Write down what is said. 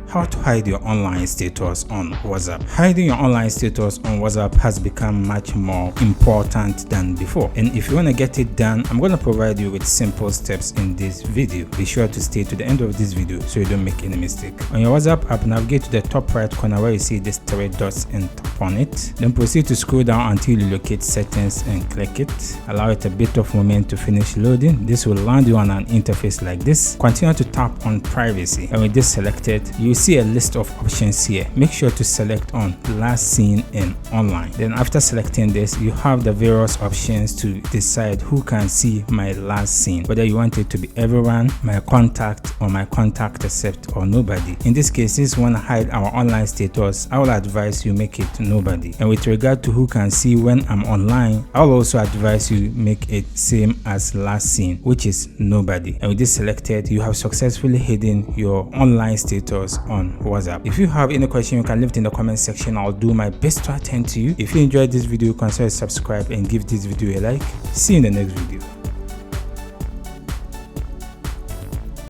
How to hide your online status on WhatsApp. Hiding your online status on WhatsApp has become much more important than before, and if you want to get it done, I'm going to provide you with simple steps in this video. Be sure to stay to the end of this video so you don't make any mistake. On your WhatsApp app, navigate to the top right corner where you see these 3 dots and tap on it. Then proceed to scroll down until you locate settings and click it. Allow it a bit of moment to finish loading. This will land you on an interface like this. Continue to tap on privacy, and with this selected, you see a list of options here. Make sure to select on last seen and online. Then after selecting this, you have the various options to decide who can see my last seen, whether you want it to be everyone, my contact, or my contact except or nobody. In this case, since we want to hide our online status, I will advise you make it nobody. And with regard to who can see when I'm online, I will also advise you make it same as last seen, which is nobody. And with this selected, you have successfully hidden your online status on WhatsApp. If you have any question, you can leave it in the comment section. I'll do my best to attend to you. If you enjoyed this video, consider subscribe and give this video a like. See you in the next video.